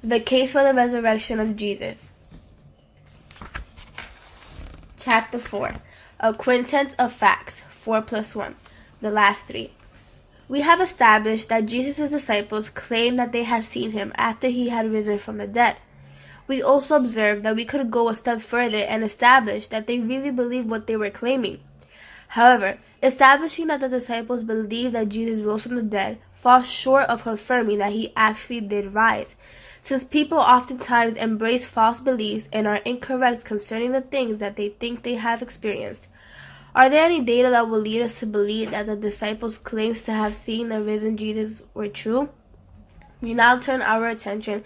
The case for the resurrection of Jesus. Chapter 4. A quintet of facts, 4 plus 1. The last three. We have established that Jesus' disciples claimed that they had seen him after he had risen from the dead. We also observed that we could go a step further and establish that they really believed what they were claiming. However, establishing that the disciples believed that Jesus rose from the dead falls short of confirming that he actually did rise, since people oftentimes embrace false beliefs and are incorrect concerning the things that they think they have experienced. Are there any data that will lead us to believe that the disciples' claims to have seen the risen Jesus were true? We now turn our attention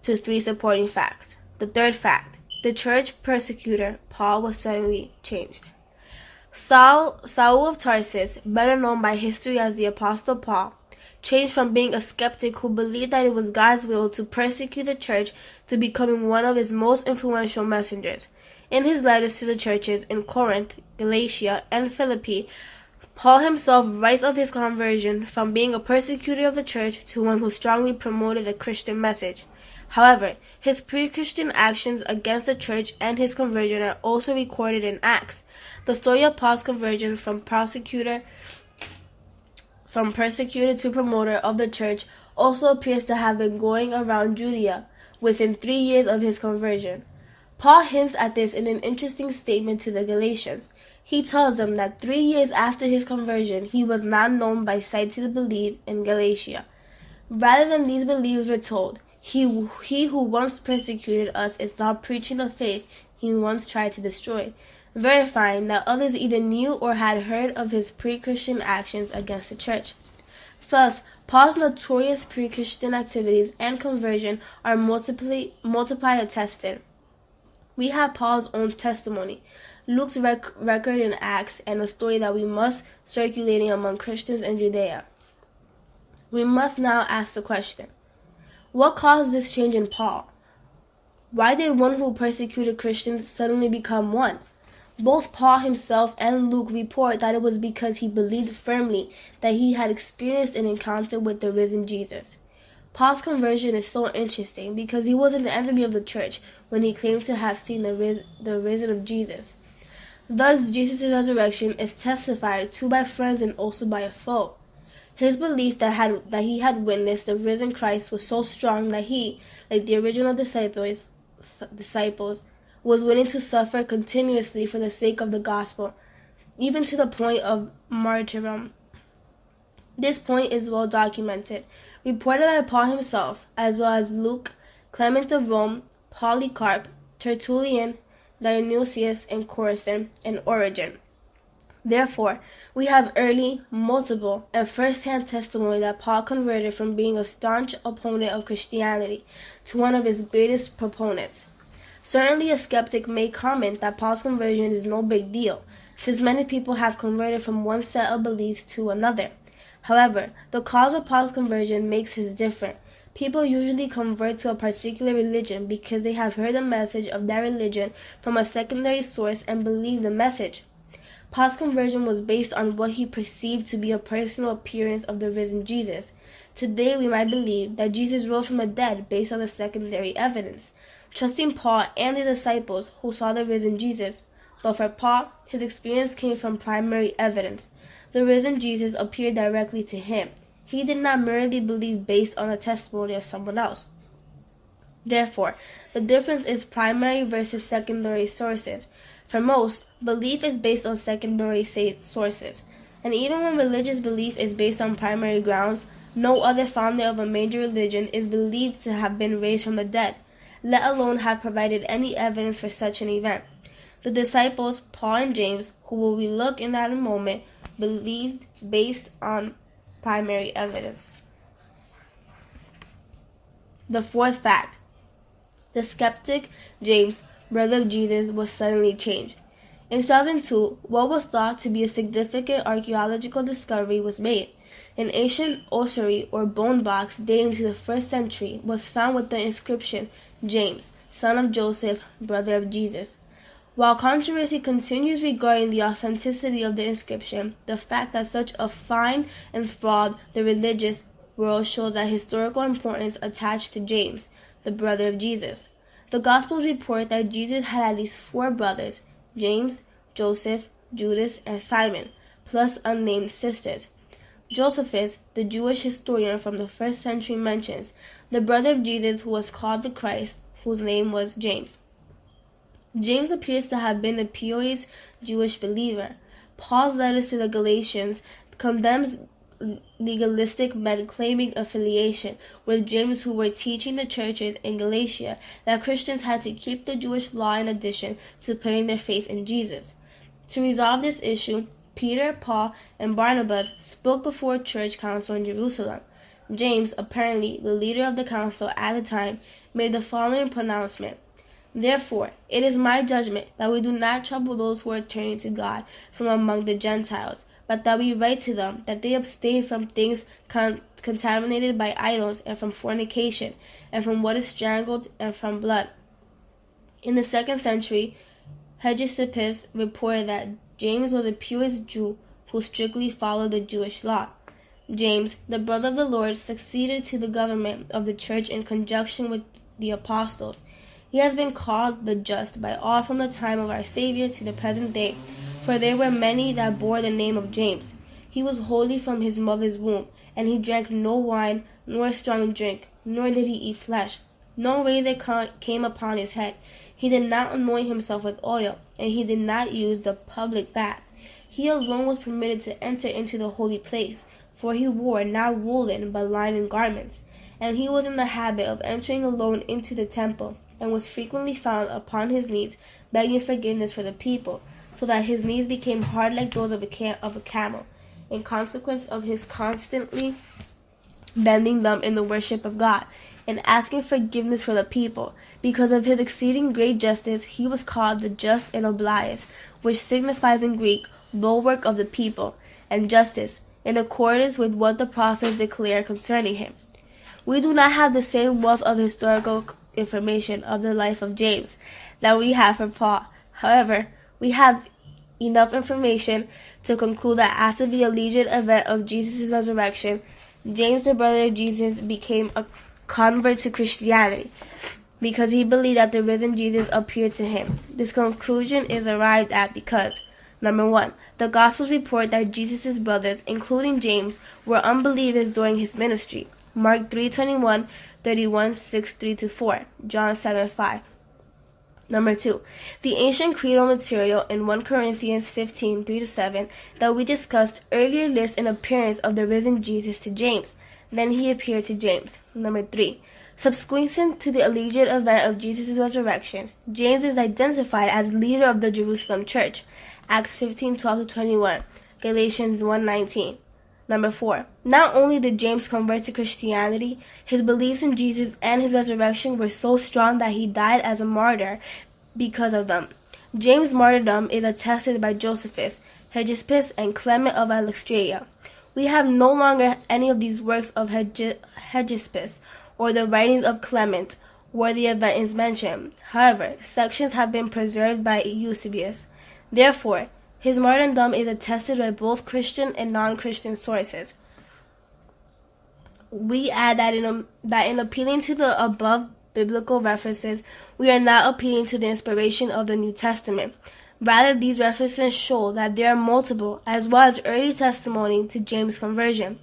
to 3 supporting facts. The third fact: the church persecutor Paul was suddenly changed. Saul of Tarsus, better known by history as the Apostle Paul, changed from being a skeptic who believed that it was God's will to persecute the church to becoming one of his most influential messengers. In his letters to the churches in Corinth, Galatia, and Philippi, Paul himself writes of his conversion from being a persecutor of the church to one who strongly promoted the Christian message. However, his pre-Christian actions against the church and his conversion are also recorded in Acts. The story of Paul's conversion from persecutor to promoter of the church also appears to have been going around Judea within 3 years of his conversion. Paul hints at this in an interesting statement to the Galatians. He tells them that 3 years after his conversion, he was not known by sight to believe in Galatia. Rather than these believers were told, he who once persecuted us is now preaching the faith he once tried to destroy, verifying that others either knew or had heard of his pre-Christian actions against the church. Thus, Paul's notorious pre-Christian activities and conversion are multiply attested. We have Paul's own testimony, Luke's record in Acts, and a story that we must circulating among Christians in Judea. We must now ask the question: what caused this change in Paul? Why did one who persecuted Christians suddenly become one? Both Paul himself and Luke report that it was because he believed firmly that he had experienced an encounter with the risen Jesus. Paul's conversion is so interesting because he was an enemy of the church when he claimed to have seen the risen of Jesus. Thus, Jesus' resurrection is testified to by friends and also by a foe. His belief that he had witnessed the risen Christ was so strong that he, like the original disciples, was willing to suffer continuously for the sake of the gospel, even to the point of martyrdom. This point is well documented, reported by Paul himself, as well as Luke, Clement of Rome, Polycarp, Tertullian, Dionysius, and Chrysostom, and Origen. Therefore, we have early, multiple, and first-hand testimony that Paul converted from being a staunch opponent of Christianity to one of its greatest proponents. Certainly, a skeptic may comment that Paul's conversion is no big deal, since many people have converted from one set of beliefs to another. However, the cause of Paul's conversion makes his different. People usually convert to a particular religion because they have heard the message of that religion from a secondary source and believe the message. Paul's conversion was based on what he perceived to be a personal appearance of the risen Jesus. Today, we might believe that Jesus rose from the dead based on the secondary evidence, trusting Paul and the disciples who saw the risen Jesus. But for Paul, his experience came from primary evidence. The risen Jesus appeared directly to him. He did not merely believe based on the testimony of someone else. Therefore, the difference is primary versus secondary sources. For most, belief is based on secondary sources. And even when religious belief is based on primary grounds, no other founder of a major religion is believed to have been raised from the dead, let alone have provided any evidence for such an event. The disciples, Paul and James, who we look in at a moment, believed based on primary evidence. The fourth fact: the skeptic James, brother of Jesus, was suddenly changed. In 2002, what was thought to be a significant archaeological discovery was made. An ancient ossuary or bone box dating to the 1st century was found with the inscription, James, son of Joseph, brother of Jesus. While controversy continues regarding the authenticity of the inscription, the fact that such a find enthralled the religious world shows the historical importance attached to James, the brother of Jesus. The Gospels report that Jesus had at least 4 brothers: James, Joseph, Judas, and Simon, plus unnamed sisters. Josephus, the Jewish historian from the 1st century, mentions the brother of Jesus who was called the Christ, whose name was James. James appears to have been a pious Jewish believer. Paul's letters to the Galatians condemns legalistic men claiming affiliation with James, who were teaching the churches in Galatia that Christians had to keep the Jewish law in addition to putting their faith in Jesus. To resolve this issue, Peter, Paul, and Barnabas spoke before a church council in Jerusalem. James, apparently the leader of the council at the time, made the following pronouncement: "Therefore, it is my judgment that we do not trouble those who are turning to God from among the Gentiles, but that we write to them that they abstain from things contaminated by idols, and from fornication, and from what is strangled, and from blood." In the 2nd century, Hegesippus reported that James was a pious Jew who strictly followed the Jewish law. James, the brother of the Lord, succeeded to the government of the church in conjunction with the apostles. He has been called the Just by all from the time of our Savior to the present day, for there were many that bore the name of James. He was holy from his mother's womb, and he drank no wine, nor strong drink, nor did he eat flesh. No razor came upon his head. He did not anoint himself with oil, and he did not use the public bath. He alone was permitted to enter into the holy place, for he wore not woolen but linen garments. And he was in the habit of entering alone into the temple, and was frequently found upon his knees, begging forgiveness for the people, so that his knees became hard like those of a camel, in consequence of his constantly bending them in the worship of God, and asking forgiveness for the people. Because of his exceeding great justice, he was called the Just and Oblias, which signifies in Greek, bulwark of the people, and justice, in accordance with what the prophets declare concerning him. We do not have the same wealth of historical information of the life of James that we have for Paul. However, we have enough information to conclude that after the alleged event of Jesus' resurrection, James, the brother of Jesus, became a convert to Christianity because he believed that the risen Jesus appeared to him. This conclusion is arrived at because, number 1, the Gospels report that Jesus' brothers, including James, were unbelievers during his ministry. Mark 3:21, 31, 6:3-4, John 7:5. Number 2, the ancient creedal material in 1 Corinthians 15, 3-7 that we discussed earlier lists an appearance of the risen Jesus to James. Then he appeared to James. Number 3, subsequent to the alleged event of Jesus' resurrection, James is identified as leader of the Jerusalem church. Acts 15:12-21, Galatians 1:19. Number 4, not only did James convert to Christianity, his beliefs in Jesus and his resurrection were so strong that he died as a martyr because of them. James' martyrdom is attested by Josephus, Hegesippus, and Clement of Alexandria. We have no longer any of these works of Hegesippus or the writings of Clement where the event is mentioned. However, sections have been preserved by Eusebius. Therefore, his martyrdom is attested by both Christian and non-Christian sources. We add that in appealing to the above biblical references, we are not appealing to the inspiration of the New Testament. Rather, these references show that there are multiple, as well as early testimony to James' conversion.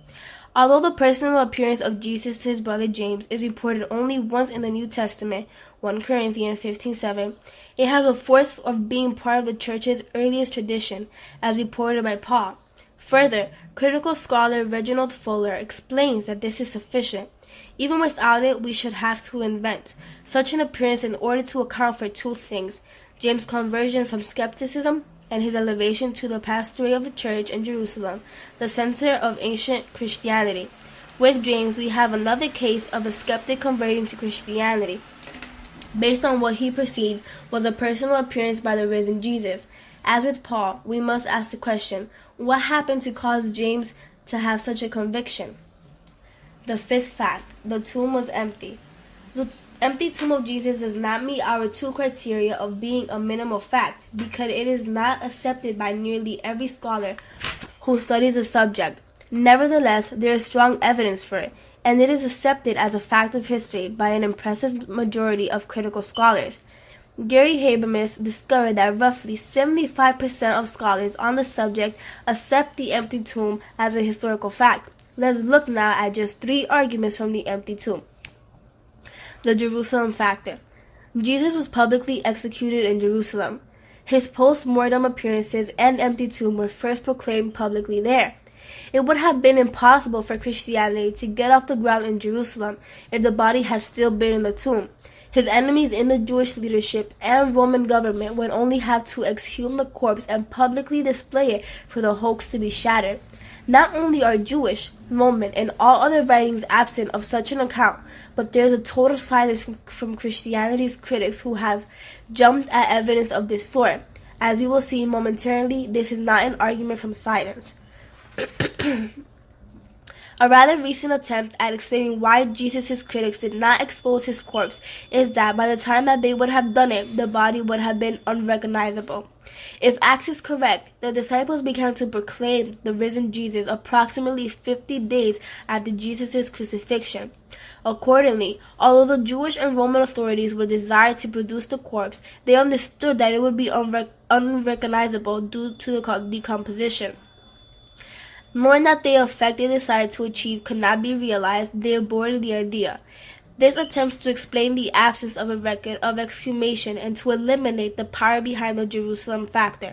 Although the personal appearance of Jesus to his brother James is reported only once in the New Testament, 1 Corinthians 15:7, it has a force of being part of the church's earliest tradition, as reported by Paul. Further, critical scholar Reginald Fuller explains that this is sufficient. Even without it, we should have to invent such an appearance in order to account for 2 things: James' conversion from skepticism and his elevation to the pastorate of the church in Jerusalem, the center of ancient Christianity. With James, we have another case of a skeptic converting to Christianity, based on what he perceived was a personal appearance by the risen Jesus. As with Paul, we must ask the question, what happened to cause James to have such a conviction? The 5th fact, the tomb was empty. The empty tomb of Jesus does not meet our 2 criteria of being a minimal fact, because it is not accepted by nearly every scholar who studies the subject. Nevertheless, there is strong evidence for it, and it is accepted as a fact of history by an impressive majority of critical scholars. Gary Habermas discovered that roughly 75% of scholars on the subject accept the empty tomb as a historical fact. Let's look now at just 3 arguments from the empty tomb. The Jerusalem factor. Jesus was publicly executed in Jerusalem. His post-mortem appearances and empty tomb were first proclaimed publicly there. It would have been impossible for Christianity to get off the ground in Jerusalem if the body had still been in the tomb. His enemies in the Jewish leadership and Roman government would only have to exhume the corpse and publicly display it for the hoax to be shattered. Not only are Jewish, Roman, and all other writings absent of such an account, but there is a total silence from Christianity's critics who have jumped at evidence of this sort. As we will see momentarily, this is not an argument from silence. A rather recent attempt at explaining why Jesus' critics did not expose his corpse is that by the time that they would have done it, the body would have been unrecognizable. If Acts is correct, the disciples began to proclaim the risen Jesus approximately 50 days after Jesus' crucifixion. Accordingly, although the Jewish and Roman authorities were desired to produce the corpse, they understood that it would be unrecognizable due to the decomposition. Knowing that the effect they decided to achieve could not be realized, they aborted the idea. This attempts to explain the absence of a record of exhumation and to eliminate the power behind the Jerusalem factor.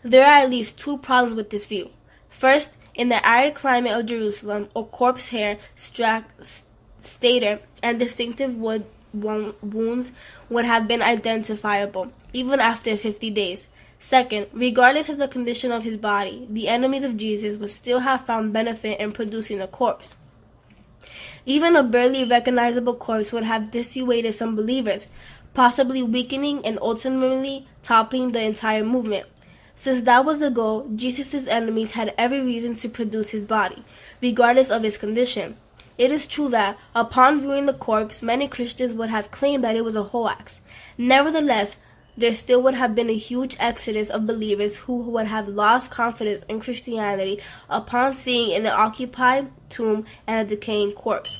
There are at least 2 problems with this view. First, in the arid climate of Jerusalem, a corpse hair, stater, and distinctive wounds would have been identifiable, even after 50 days. Second, regardless of the condition of his body, the enemies of Jesus would still have found benefit in producing a corpse. Even a barely recognizable corpse would have dissuaded some believers, possibly weakening and ultimately toppling the entire movement. Since that was the goal, Jesus' enemies had every reason to produce his body, regardless of his condition. It is true that, upon viewing the corpse, many Christians would have claimed that it was a hoax. Nevertheless, there still would have been a huge exodus of believers who would have lost confidence in Christianity upon seeing an occupied tomb and a decaying corpse.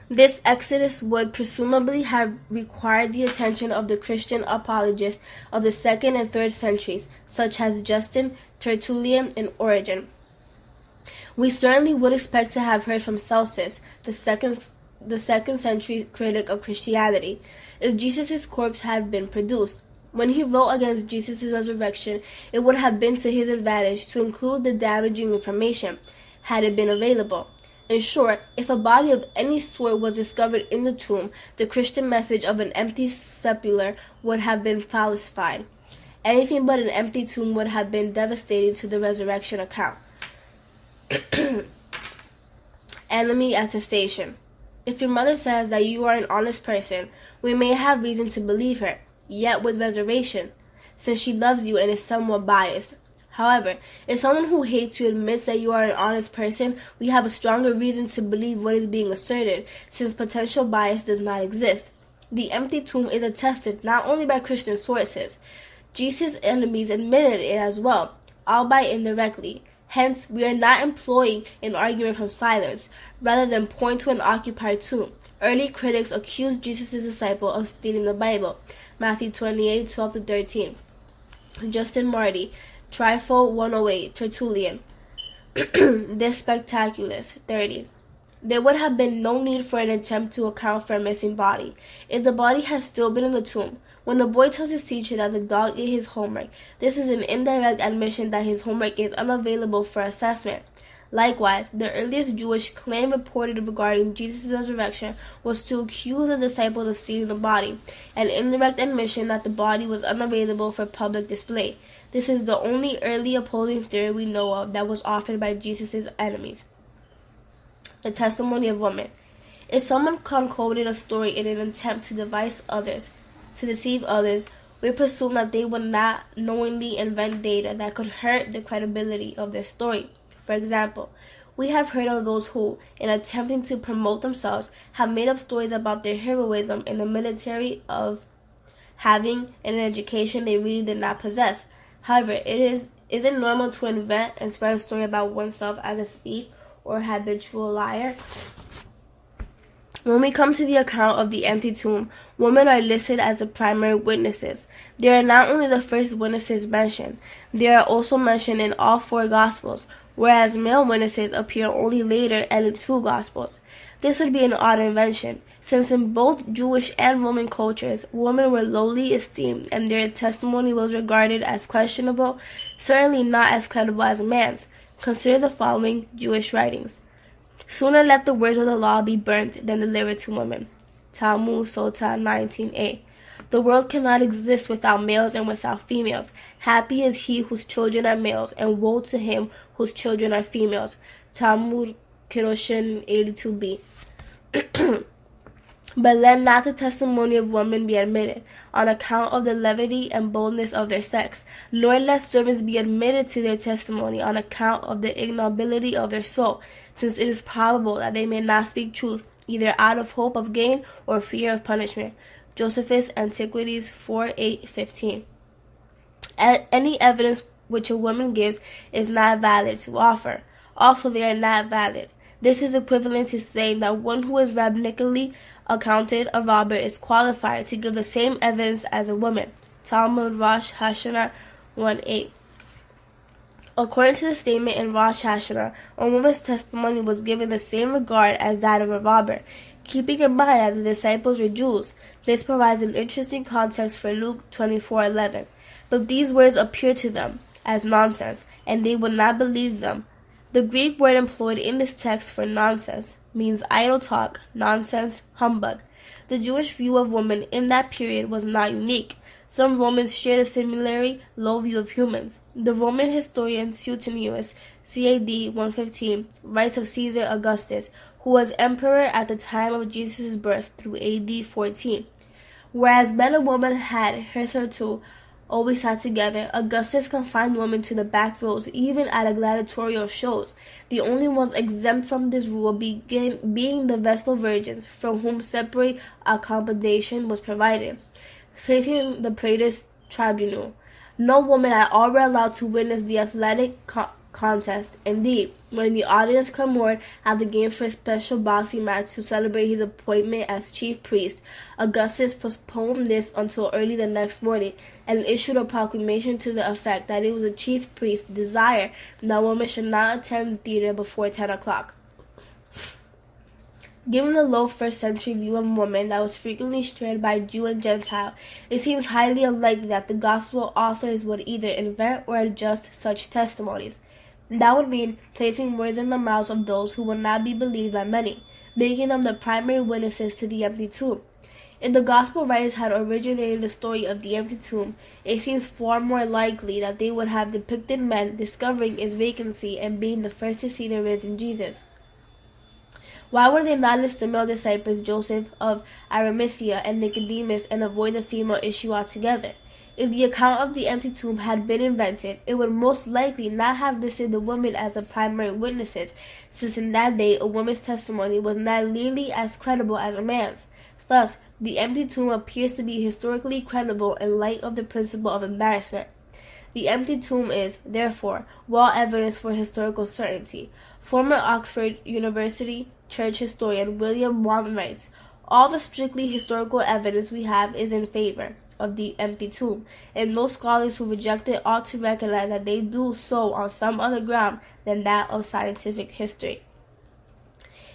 This exodus would presumably have required the attention of the Christian apologists of the 2nd and 3rd centuries, such as Justin, Tertullian, and Origen. We certainly would expect to have heard from Celsus, the second century critic of Christianity, if Jesus' corpse had been produced. When he wrote against Jesus' resurrection, it would have been to his advantage to include the damaging information, had it been available. In short, if a body of any sort was discovered in the tomb, the Christian message of an empty sepulchre would have been falsified. Anything but an empty tomb would have been devastating to the resurrection account. Enemy attestation. If your mother says that you are an honest person, we may have reason to believe her, yet with reservation, since she loves you and is somewhat biased. However, if someone who hates you admits that you are an honest person, we have a stronger reason to believe what is being asserted, since potential bias does not exist. The empty tomb is attested not only by Christian sources. Jesus' enemies admitted it as well, albeit indirectly. Hence, we are not employing an argument from silence, rather than point to an occupied tomb. Early critics accused Jesus' disciple of stealing the Bible. Matthew 28:12-13. Justin Marty, Trifle 108, Tertullian. De Spectaculis 30. There would have been no need for an attempt to account for a missing body, if the body had still been in the tomb. When the boy tells his teacher that the dog ate his homework, this is an indirect admission that his homework is unavailable for assessment. Likewise, the earliest Jewish claim reported regarding Jesus' resurrection was to accuse the disciples of stealing the body, an indirect admission that the body was unavailable for public display. This is the only early opposing theory we know of that was offered by Jesus' enemies. The testimony of women. If someone concocted a story in an attempt to deceive others, we presume that they would not knowingly invent data that could hurt the credibility of their story. For example, we have heard of those who, in attempting to promote themselves, have made up stories about their heroism in the military of having an education they really did not possess. However, it is Is it normal to invent and spread a story about oneself as a thief or habitual liar? When we come to the account of the empty tomb, women are listed as the primary witnesses. They are not only the first witnesses mentioned, they are also mentioned in all four Gospels, whereas male witnesses appear only later and in two Gospels. This would be an odd invention, since in both Jewish and Roman cultures, women were lowly esteemed and their testimony was regarded as questionable, certainly not as credible as a man's. Consider the following Jewish writings. Sooner let the words of the law be burnt than delivered to women. Talmud Sota 19a. The world cannot exist without males and without females. Happy is he whose children are males, and woe to him whose children are females. Talmud Kiroshin 82b. But let not the testimony of women be admitted, on account of the levity and boldness of their sex, nor let servants be admitted to their testimony, on account of the ignobility of their soul, since it is probable that they may not speak truth, either out of hope of gain or fear of punishment. Josephus, Antiquities 4:8-15. Any evidence which a woman gives is not valid to offer. Also, they are not valid. This is equivalent to saying that one who is rabbinically accounted a robber is qualified to give the same evidence as a woman. Talmud Rosh Hashanah 1:8. According to the statement in Rosh Hashanah, a woman's testimony was given the same regard as that of a robber, keeping in mind that the disciples were Jews. This provides an interesting context for Luke 24:11. But these words appear to them as nonsense, and they would not believe them. The Greek word employed in this text for nonsense means idle talk, nonsense, humbug. The Jewish view of women in that period was not unique. Some Romans shared a similarly low view of humans. The Roman historian Suetonius, c.a.d. 115, writes of Caesar Augustus, who was emperor at the time of Jesus' birth through A.D. 14. Whereas men and women had hitherto always sat together, Augustus confined women to the back rows even at gladiatorial shows, the only ones exempt from this rule being the Vestal virgins, from whom separate accommodation was provided, facing the praetor's tribunal. No women at all were allowed to witness the athletic contest. Indeed, when the audience clamored at the games for a special boxing match to celebrate his appointment as chief priest, Augustus postponed this until early the next morning and issued a proclamation to the effect that it was the chief priest's desire that women should not attend the theater before 10 o'clock. Given the low first-century view of women that was frequently shared by Jew and Gentile, it seems highly unlikely that the Gospel authors would either invent or adjust such testimonies. That would mean placing words in the mouths of those who would not be believed by many, making them the primary witnesses to the empty tomb. If the Gospel writers had originated the story of the empty tomb, it seems far more likely that they would have depicted men discovering its vacancy and being the first to see the risen Jesus. Why would they not list the male disciples Joseph of Arimathea and Nicodemus and avoid the female issue altogether? If the account of the empty tomb had been invented, it would most likely not have listed the women as the primary witnesses, since in that day a woman's testimony was not nearly as credible as a man's. Thus, the empty tomb appears to be historically credible in light of the principle of embarrassment. The empty tomb is, therefore, well evidence for historical certainty. Former Oxford University church historian William Wong writes, "All the strictly historical evidence we have is in favor of the empty tomb, and those scholars who reject it ought to recognize that they do so on some other ground than that of scientific history."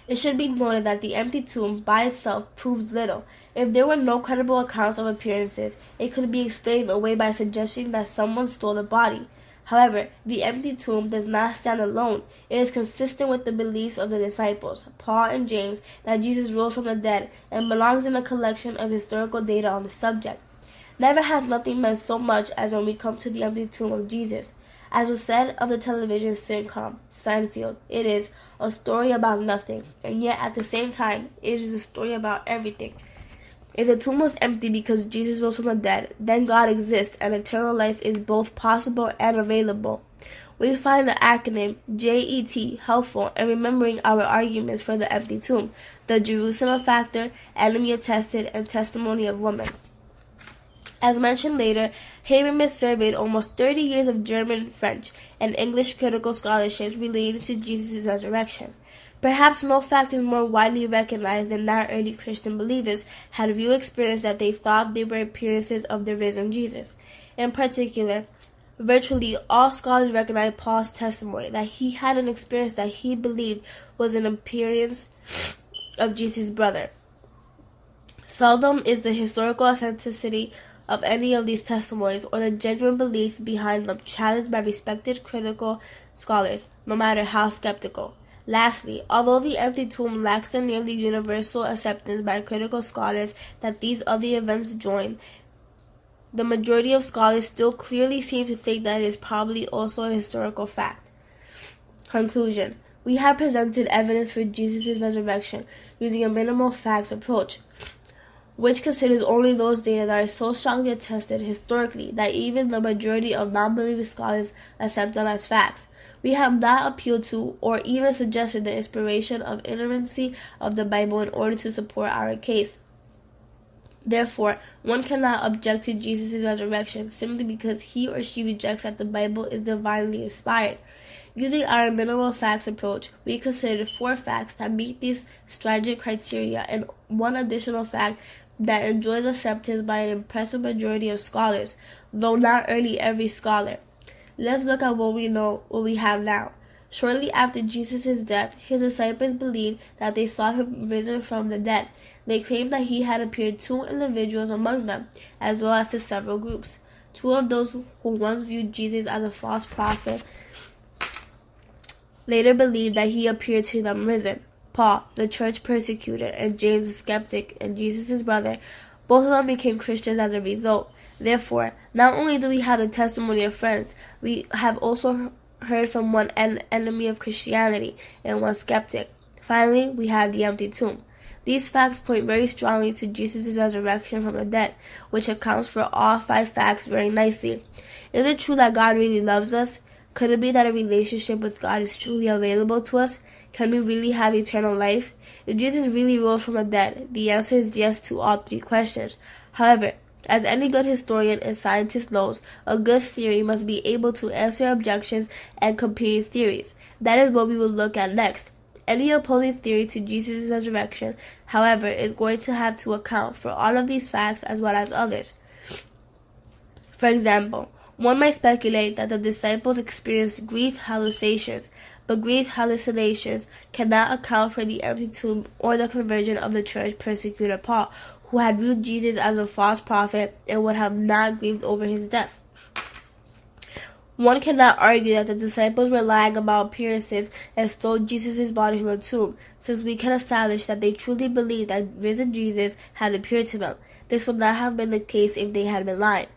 It should be noted that the empty tomb by itself proves little. If there were no credible accounts of appearances, it could be explained away by suggesting that someone stole the body. However, the empty tomb does not stand alone. It is consistent with the beliefs of the disciples, Paul and James, that Jesus rose from the dead, and belongs in a collection of historical data on the subject. Never has nothing meant so much as when we come to the empty tomb of Jesus. As was said of the television sitcom Seinfeld, it is a story about nothing, and yet at the same time, it is a story about everything. If the tomb was empty because Jesus rose from the dead, then God exists and eternal life is both possible and available. We find the acronym JET helpful in remembering our arguments for the empty tomb, the Jerusalem factor, enemy attested, and testimony of women. As mentioned later, Habermas surveyed almost 30 years of German, French, and English critical scholarships related to Jesus' resurrection. Perhaps no fact is more widely recognized than that early Christian believers had real experience that they thought they were appearances of the risen Jesus. In particular, virtually all scholars recognize Paul's testimony that he had an experience that he believed was an appearance of Jesus' brother. Seldom is the historical authenticity of any of these testimonies or the genuine belief behind them challenged by respected critical scholars, no matter how skeptical. Lastly, although the empty tomb lacks the nearly universal acceptance by critical scholars that these other events join, the majority of scholars still clearly seem to think that it is probably also a historical fact. Conclusion. We have presented evidence for Jesus' resurrection using a minimal facts approach, which considers only those data that are so strongly attested historically that even the majority of non-believing scholars accept them as facts. We have not appealed to or even suggested the inspiration of inerrancy of the Bible in order to support our case. Therefore, one cannot object to Jesus' resurrection simply because he or she rejects that the Bible is divinely inspired. Using our minimal facts approach, we considered 4 facts that meet these stringent criteria and one additional fact that enjoys acceptance by an impressive majority of scholars, though not really every scholar. Let's look at what we have now. Shortly after Jesus' death, his disciples believed that they saw him risen from the dead. They claimed that he had appeared to 2 individuals among them, as well as to several groups. 2 of those who once viewed Jesus as a false prophet later believed that he appeared to them risen. Paul, the church persecutor, and James, the skeptic, and Jesus' brother, both of them became Christians as a result. Therefore, not only do we have the testimony of friends, we have also heard from one enemy of Christianity and one skeptic. Finally, we have the empty tomb. These facts point very strongly to Jesus' resurrection from the dead, which accounts for all 5 facts very nicely. Is it true that God really loves us? Could it be that a relationship with God is truly available to us? Can we really have eternal life? If Jesus really rose from the dead, the answer is yes to all 3 questions. However, as any good historian and scientist knows, a good theory must be able to answer objections and competing theories. That is what we will look at next. Any opposing theory to Jesus' resurrection, however, is going to have to account for all of these facts as well as others. For example, one might speculate that the disciples experienced grief hallucinations, but grief hallucinations cannot account for the empty tomb or the conversion of the church persecutor Paul, who had viewed Jesus as a false prophet and would have not grieved over his death. One cannot argue that the disciples were lying about appearances and stole Jesus' body from the tomb, since we can establish that they truly believed that risen Jesus had appeared to them. This would not have been the case if they had been lying.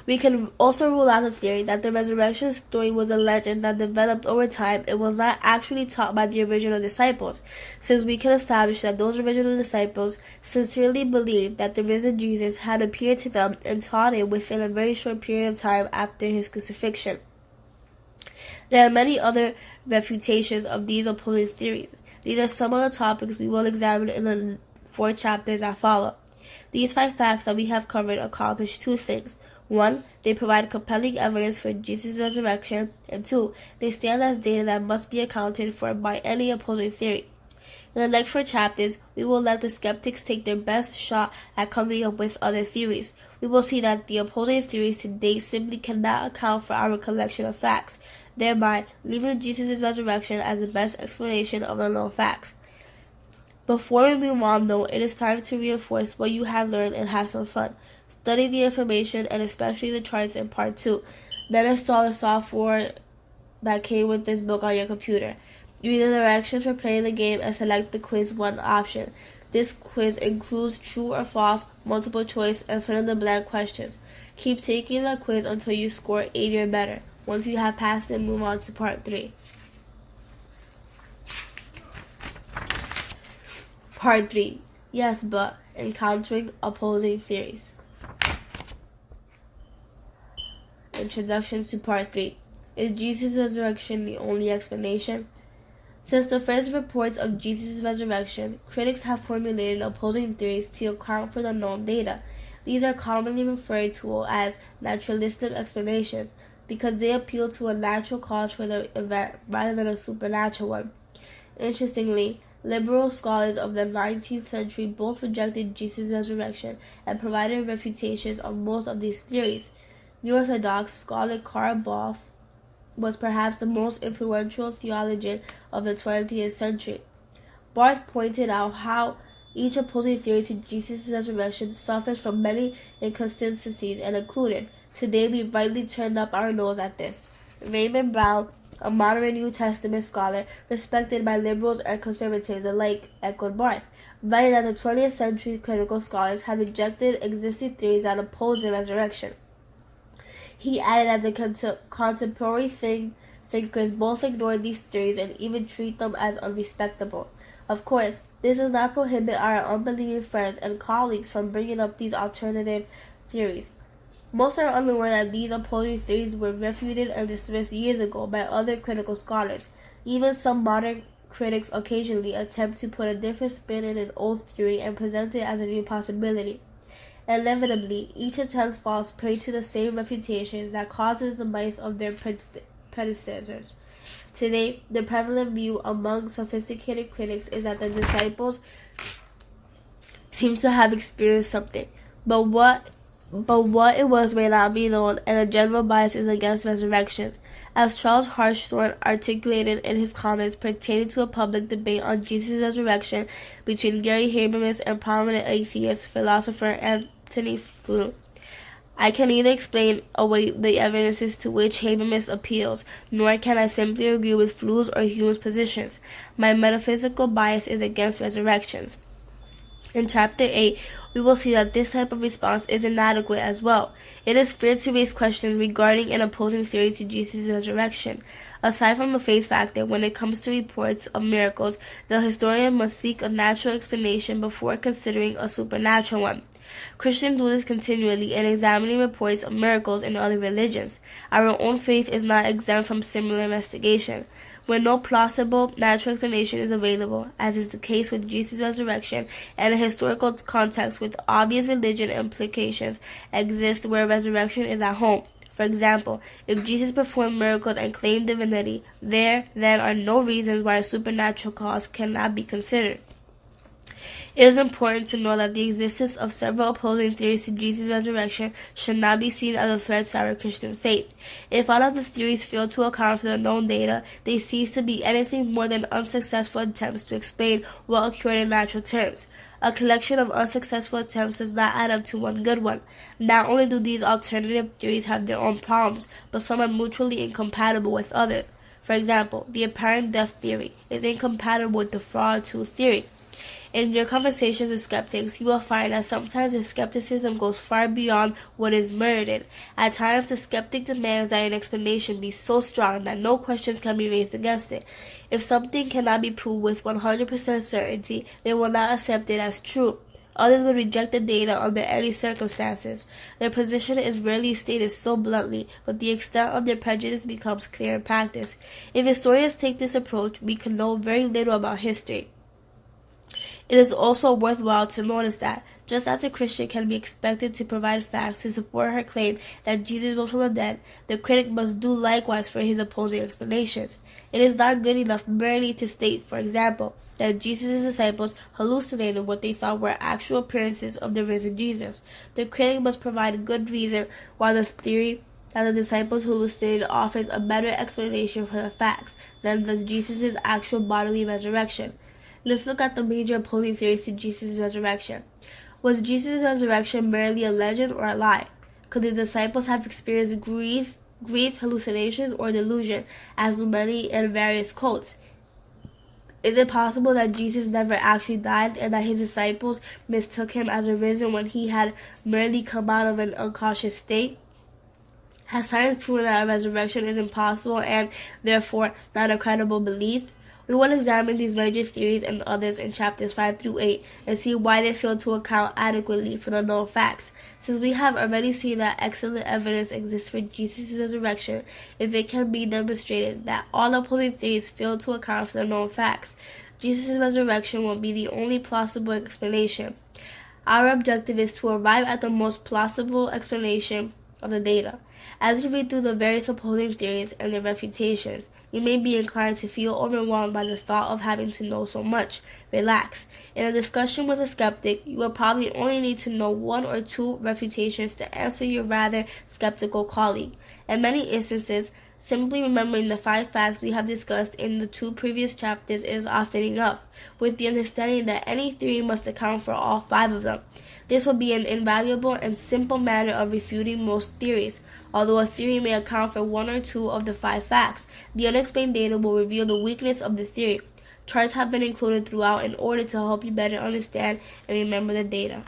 We can also rule out the theory that the resurrection story was a legend that developed over time and was not actually taught by the original disciples, since we can establish that those original disciples sincerely believed that the risen Jesus had appeared to them and taught it within a very short period of time after his crucifixion. There are many other refutations of these opposing theories. These are some of the topics we will examine in the 4 chapters that follow. These 5 facts that we have covered accomplish 2 things. 1. They provide compelling evidence for Jesus' resurrection, and 2. They stand as data that must be accounted for by any opposing theory. In the next 4 chapters, we will let the skeptics take their best shot at coming up with other theories. We will see that the opposing theories to date simply cannot account for our collection of facts, thereby leaving Jesus' resurrection as the best explanation of the known facts. Before we move on, though, it is time to reinforce what you have learned and have some fun. Study the information and especially the charts in Part 2. Then install the software that came with this book on your computer. Read the directions for playing the game and select the Quiz 1 option. This quiz includes true or false, multiple choice, and fill-in-the-blank questions. Keep taking the quiz until you score 80 or better. Once you have passed it, move on to Part 3. Part 3. Yes, but encountering opposing theories. Introduction to Part 3. Is Jesus' resurrection the only explanation? Since the first reports of Jesus' resurrection, critics have formulated opposing theories to account for the known data. These are commonly referred to as naturalistic explanations because they appeal to a natural cause for the event rather than a supernatural one. Interestingly, liberal scholars of the 19th century both rejected Jesus' resurrection and provided refutations on most of these theories. New Orthodox scholar Karl Barth was perhaps the most influential theologian of the 20th century. Barth pointed out how each opposing theory to Jesus' resurrection suffers from many inconsistencies and included, today we rightly turned up our nose at this. Raymond Brown, a modern New Testament scholar respected by liberals and conservatives alike, echoed Barth, writing that the 20th century critical scholars had rejected existing theories that oppose the resurrection. He added that the contemporary thinkers both ignore these theories and even treat them as unrespectable. Of course, this does not prohibit our unbelieving friends and colleagues from bringing up these alternative theories. Most are unaware that these opposing theories were refuted and dismissed years ago by other critical scholars. Even some modern critics occasionally attempt to put a different spin in an old theory and present it as a new possibility. Inevitably, each attempt falls prey to the same refutation that causes the demise of their predecessors. Today, the prevalent view among sophisticated critics is that the disciples seem to have experienced something, but what it was may not be known, and a general bias is against resurrections. As Charles Hartshorne articulated in his comments pertaining to a public debate on Jesus' resurrection between Gary Habermas and prominent atheist philosopher Antony Flew, I can neither explain away the evidences to which Habermas appeals, nor can I simply agree with Flew's or Hume's positions. My metaphysical bias is against resurrections. In Chapter 8, we will see that this type of response is inadequate as well. It is fair to raise questions regarding an opposing theory to Jesus' resurrection. Aside from the faith factor, when it comes to reports of miracles, the historian must seek a natural explanation before considering a supernatural one. Christians do this continually in examining reports of miracles in other religions. Our own faith is not exempt from similar investigation. When no plausible natural explanation is available, as is the case with Jesus' resurrection, and a historical context with obvious religion implications exists where resurrection is at home. For example, if Jesus performed miracles and claimed divinity, there then are no reasons why a supernatural cause cannot be considered. It is important to know that the existence of several opposing theories to Jesus' resurrection should not be seen as a threat to our Christian faith. If all of the theories fail to account for the known data, they cease to be anything more than unsuccessful attempts to explain what occurred in natural terms. A collection of unsuccessful attempts does not add up to one good one. Not only do these alternative theories have their own problems, but some are mutually incompatible with others. For example, the apparent death theory is incompatible with the fraud tooth theory. In your conversations with skeptics, you will find that sometimes the skepticism goes far beyond what is merited. At times, the skeptic demands that an explanation be so strong that no questions can be raised against it. If something cannot be proved with 100% certainty, they will not accept it as true. Others will reject the data under any circumstances. Their position is rarely stated so bluntly, but the extent of their prejudice becomes clear in practice. If historians take this approach, we can know very little about history. It is also worthwhile to notice that, just as a Christian can be expected to provide facts to support her claim that Jesus rose from the dead, the critic must do likewise for his opposing explanations. It is not good enough merely to state, for example, that Jesus' disciples hallucinated what they thought were actual appearances of the risen Jesus. The critic must provide a good reason why the theory that the disciples hallucinated offers a better explanation for the facts than does Jesus' actual bodily resurrection. Let's look at the major opposing theories to Jesus' resurrection. Was Jesus' resurrection merely a legend or a lie? Could the disciples have experienced grief, hallucinations, or delusion, as do many in various cults? Is it possible that Jesus never actually died and that his disciples mistook him as arisen when he had merely come out of an unconscious state? Has science proven that a resurrection is impossible and, therefore, not a credible belief? We will examine these major theories and others in chapters 5 through 8 and see why they fail to account adequately for the known facts. Since we have already seen that excellent evidence exists for Jesus' resurrection, if it can be demonstrated that all opposing theories fail to account for the known facts, Jesus' resurrection will be the only plausible explanation. Our objective is to arrive at the most plausible explanation of the data. As you read through the various opposing theories and their refutations, you may be inclined to feel overwhelmed by the thought of having to know so much. Relax. In a discussion with a skeptic, you will probably only need to know one or two refutations to answer your rather skeptical colleague. In many instances, simply remembering the 5 facts we have discussed in the 2 previous chapters is often enough, with the understanding that any theory must account for all 5 of them. This will be an invaluable and simple manner of refuting most theories. Although a theory may account for 1 or 2 of the 5 facts, the unexplained data will reveal the weakness of the theory. Charts have been included throughout in order to help you better understand and remember the data.